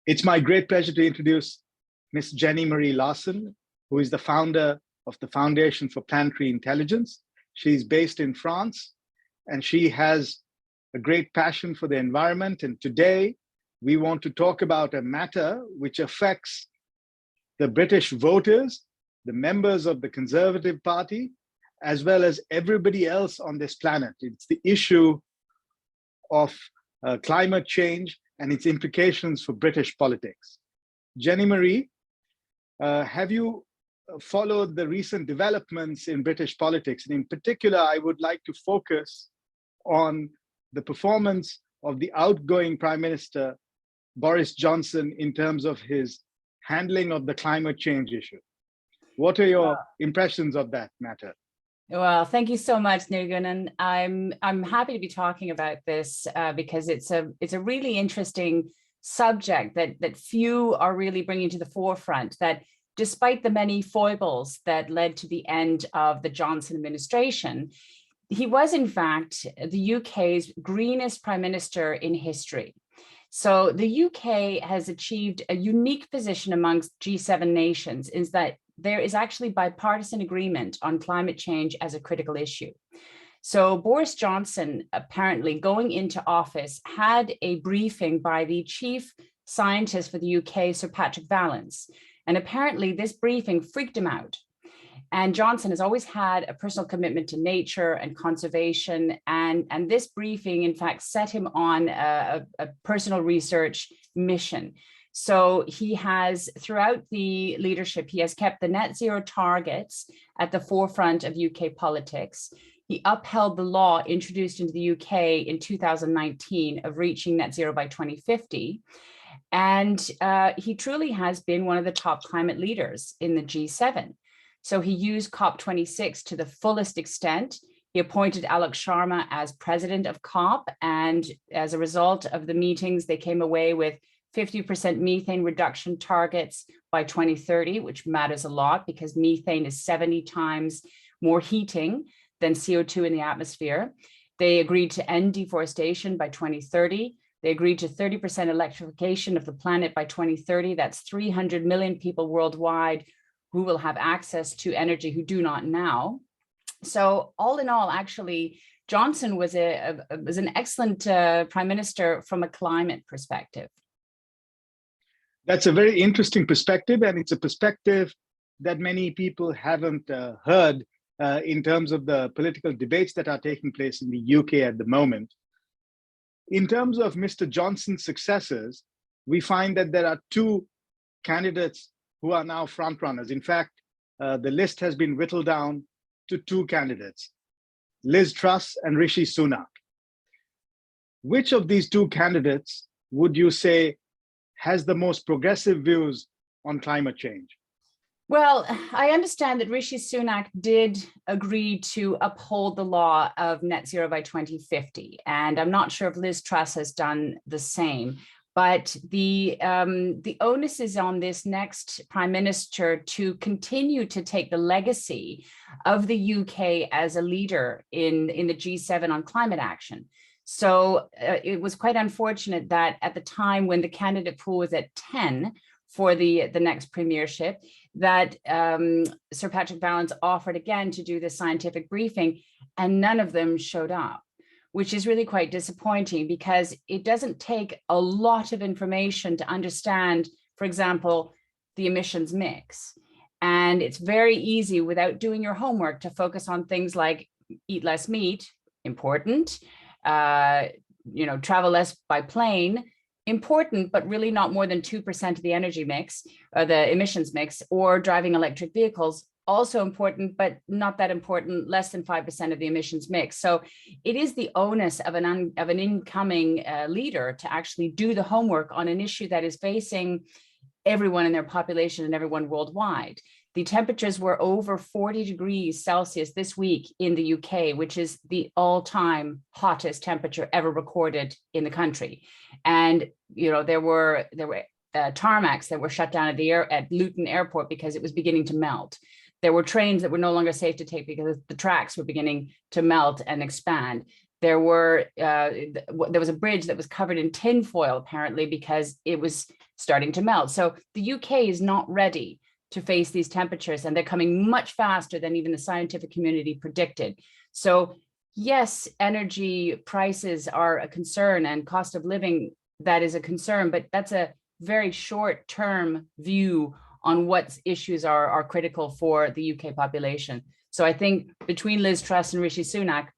It's my great pleasure to introduce Ms. Jennie-Marie Larson, who is the founder of the Foundation for Planetary Intelligence. She's based in France, and she has a great passion for the environment. And today, we want to talk about a matter which affects the British voters, the members of the Conservative Party, as well as everybody else on this planet. It's the issue of climate change and its implications for British politics. Jennie-Marie, have you followed the recent developments in British politics? And in particular, I would like to focus on the performance of the outgoing Prime Minister, Boris Johnson, in terms of his handling of the climate change issue. What are your impressions of that matter? Well, thank you so much, Nirgun, and I'm happy to be talking about this because it's a really interesting subject that few are really bringing to the forefront. That despite the many foibles that led to the end of the Johnson administration, he was in fact the UK's greenest prime minister in history. So the UK has achieved a unique position amongst G7 nations, is that there is actually bipartisan agreement on climate change as a critical issue. So Boris Johnson, apparently going into office, had a briefing by the chief scientist for the UK, Sir Patrick Vallance. And apparently this briefing freaked him out. And Johnson has always had a personal commitment to nature and conservation. And this briefing, in fact, set him on a personal research mission. So he has, throughout the leadership, he has kept the net zero targets at the forefront of UK politics. He upheld the law introduced into the UK in 2019 of reaching net zero by 2050. And he truly has been one of the top climate leaders in the G7. So he used COP26 to the fullest extent. He appointed Alok Sharma as president of COP. And as a result of the meetings, they came away with 50% methane reduction targets by 2030, which matters a lot because methane is 70 times more heating than CO2 in the atmosphere. They agreed to end deforestation by 2030. They agreed to 30% electrification of the planet by 2030. That's 300 million people worldwide who will have access to energy who do not now. So all in all, actually, Johnson was an excellent prime minister from a climate perspective. That's a very interesting perspective, and it's a perspective that many people haven't heard in terms of the political debates that are taking place in the UK at the moment. In terms of Mr. Johnson's successors, we find that there are two candidates who are now frontrunners. In fact, the list has been whittled down to two candidates, Liz Truss and Rishi Sunak. Which of these two candidates would you say has the most progressive views on climate change? Well, I understand that Rishi Sunak did agree to uphold the law of net zero by 2050. And I'm not sure if Liz Truss has done the same. But the onus is on this next prime minister to continue to take the legacy of the UK as a leader in the G7 on climate action. So it was quite unfortunate that at the time when the candidate pool was at 10 for the next premiership, that Sir Patrick Vallance offered again to do the scientific briefing, and none of them showed up, which is really quite disappointing because it doesn't take a lot of information to understand, for example, the emissions mix. And it's very easy without doing your homework to focus on things like eat less meat, important, travel less by plane, important, but really not more than 2% of the energy mix or the emissions mix, or driving electric vehicles, also important, but not that important, less than 5% of the emissions mix. So it is the onus of an incoming leader to actually do the homework on an issue that is facing everyone in their population and everyone worldwide. The temperatures were over 40 degrees Celsius this week in the UK, which is the all-time hottest temperature ever recorded in the country. And there were tarmacs that were shut down at Luton Airport because it was beginning to melt. There were trains that were no longer safe to take because the tracks were beginning to melt and expand. There was a bridge that was covered in tin foil, apparently, because it was starting to melt. So the UK is not ready to face these temperatures, and they're coming much faster than even the scientific community predicted. So yes, energy prices are a concern, and cost of living, that is a concern, but that's a very short-term view on what issues are critical for the UK population. So I think between Liz Truss and Rishi Sunak,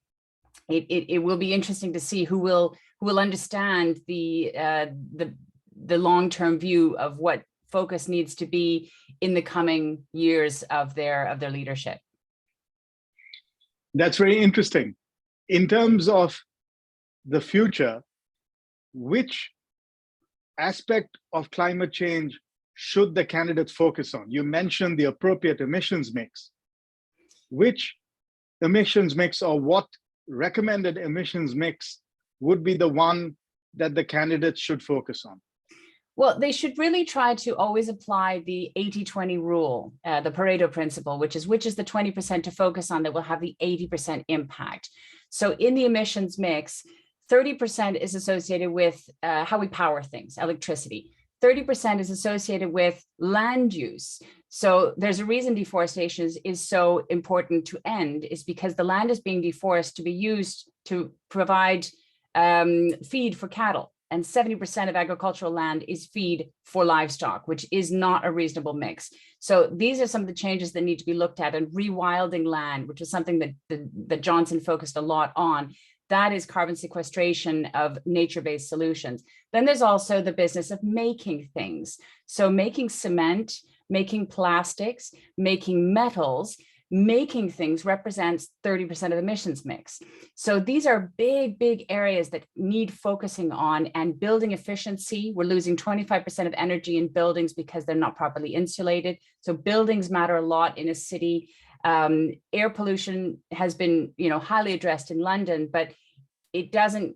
it will be interesting to see who will understand the long-term view of what focus needs to be in the coming years of their leadership. That's very interesting. In terms of the future, which aspect of climate change should the candidates focus on? You mentioned the appropriate emissions mix. Which emissions mix, or what recommended emissions mix would be the one that the candidates should focus on? Well, they should really try to always apply the 80-20 rule, the Pareto principle, which is the 20% to focus on that will have the 80% impact. So in the emissions mix, 30% is associated with how we power things, electricity. 30% is associated with land use. So there's a reason deforestation is so important to end, is because the land is being deforested to be used to provide feed for cattle. And 70% of agricultural land is feed for livestock, which is not a reasonable mix. So these are some of the changes that need to be looked at, and rewilding land, which is something that Johnson focused a lot on. That is carbon sequestration of nature-based solutions. Then there's also the business of making things. So making cement, making plastics, making metals, making things represents 30% of the emissions mix. So these are big, big areas that need focusing on. And building efficiency, we're losing 25% of energy in buildings because they're not properly insulated. So buildings matter a lot in a city. Air pollution has been, highly addressed in London, but it doesn't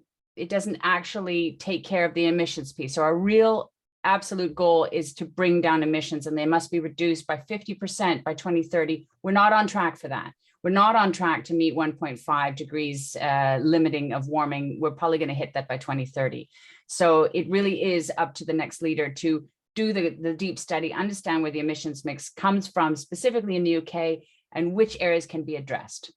actually take care of the emissions piece. So our real absolute goal is to bring down emissions, and they must be reduced by 50% by 2030. We're not on track for that. We're not on track to meet 1.5 degrees limiting of warming. We're probably going to hit that by 2030. So it really is up to the next leader to do the deep study, understand where the emissions mix comes from, specifically in the UK, and which areas can be addressed.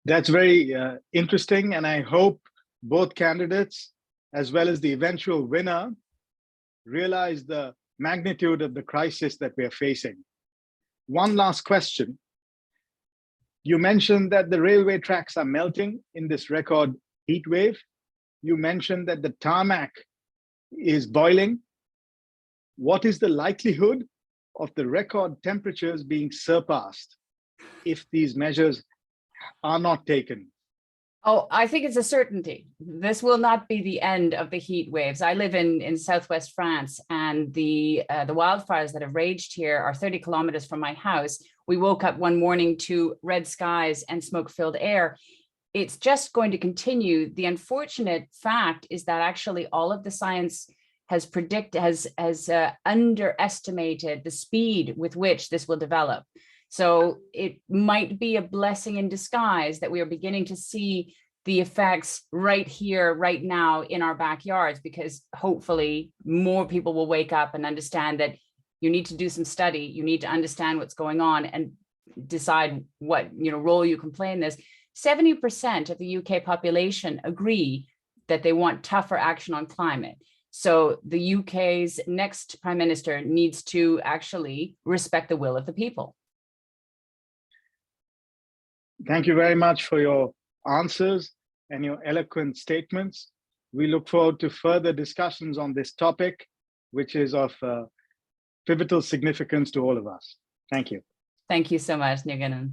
That's very interesting, and I hope both candidates, as well as the eventual winner, realize the magnitude of the crisis that we are facing. One last question. You mentioned that the railway tracks are melting in this record heat wave. You mentioned that the tarmac is boiling. What is the likelihood of the record temperatures being surpassed if these measures are not taken? Oh, I think it's a certainty. This will not be the end of the heat waves. I live in southwest France, and the wildfires that have raged here are 30 kilometers from my house. We woke up one morning to red skies and smoke-filled air. It's just going to continue. The unfortunate fact is that actually all of the science has underestimated the speed with which this will develop. So it might be a blessing in disguise that we are beginning to see the effects right here, right now in our backyards, because hopefully more people will wake up and understand that you need to do some study, you need to understand what's going on and decide what role you can play in this. 70% of the UK population agree that they want tougher action on climate. So the UK's next Prime Minister needs to actually respect the will of the people. Thank you very much for your answers and your eloquent statements. We look forward to further discussions on this topic, which is of pivotal significance to all of us. Thank you. Thank you so much, Nirgunan.